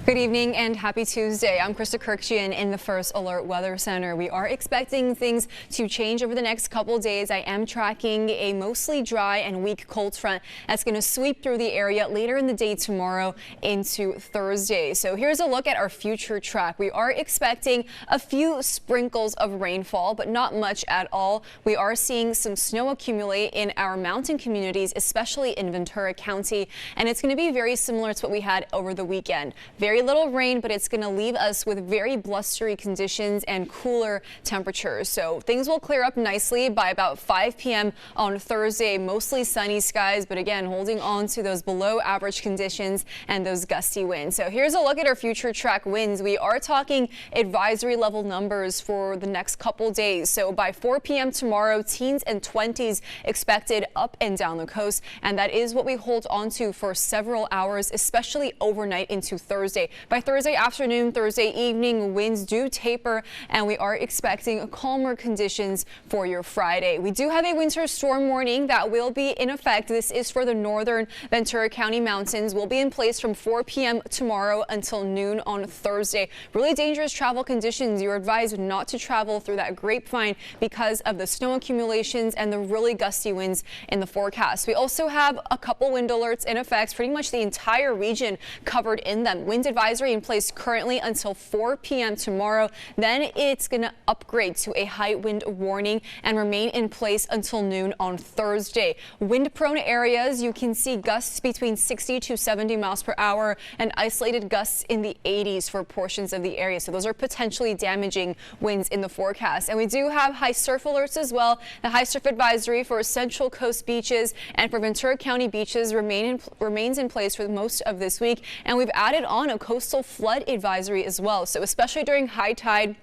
Good evening and happy Tuesday. I'm Krista Kirkshian in the First Alert Weather Center. We are expecting things to change over the next couple days. I am tracking a mostly dry and weak cold front that's going to sweep through the area later in the day tomorrow into Thursday. So here's a look at our future track. We are expecting a few sprinkles of rainfall, but not much at all. We are seeing some snow accumulate in our mountain communities, especially in Ventura County, and it's going to be very similar to what we had over the weekend. Very little rain, but it's going to leave us with very blustery conditions and cooler temperatures. So things will clear up nicely by about 5 p.m. on Thursday. Mostly sunny skies, but again, holding on to those below average conditions and those gusty winds. So here's a look at our future track winds. We are talking advisory level numbers for the next couple days. So by 4 p.m. tomorrow, teens and 20s expected up and down the coast. And that is what we hold on to for several hours, especially overnight into Thursday. By Thursday afternoon, Thursday evening, winds do taper, and we are expecting calmer conditions for your Friday. We do have a winter storm warning that will be in effect. This is for the northern Ventura County mountains. Will be in place from 4 p.m. tomorrow until noon on Thursday. Really dangerous travel conditions. You're advised not to travel through that grapevine because of the snow accumulations and the really gusty winds in the forecast. We also have a couple wind alerts in effect, pretty much the entire region covered in them. Wind advisory in place currently until 4 p.m. tomorrow. Then it's going to upgrade to a high wind warning and remain in place until noon on Thursday. Wind prone areas, you can see gusts between 60 to 70 miles per hour and isolated gusts in the 80s for portions of the area. So those are potentially damaging winds in the forecast. And we do have high surf alerts as well. The high surf advisory for Central Coast beaches and for Ventura County beaches remains in place for most of this week. And we've added on a coastal flood advisory as well. So especially during high tide,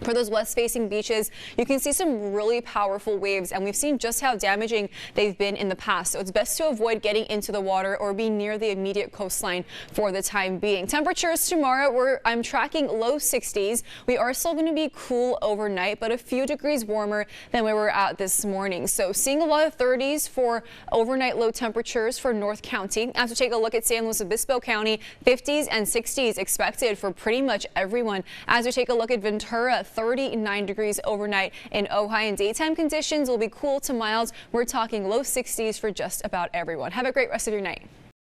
for those west-facing beaches, you can see some really powerful waves, and we've seen just how damaging they've been in the past. So it's best to avoid getting into the water or be near the immediate coastline for the time being. Temperatures tomorrow, I'm tracking low 60s. We are still going to be cool overnight, but a few degrees warmer than we were at this morning. So seeing a lot of 30s for overnight low temperatures for North County. As we take a look at San Luis Obispo County, 50s and 60s expected for pretty much everyone. As we take a look at Ventura, 39 degrees overnight in Ojai, and daytime conditions will be cool to mild. We're talking low 60s for just about everyone. Have a great rest of your night.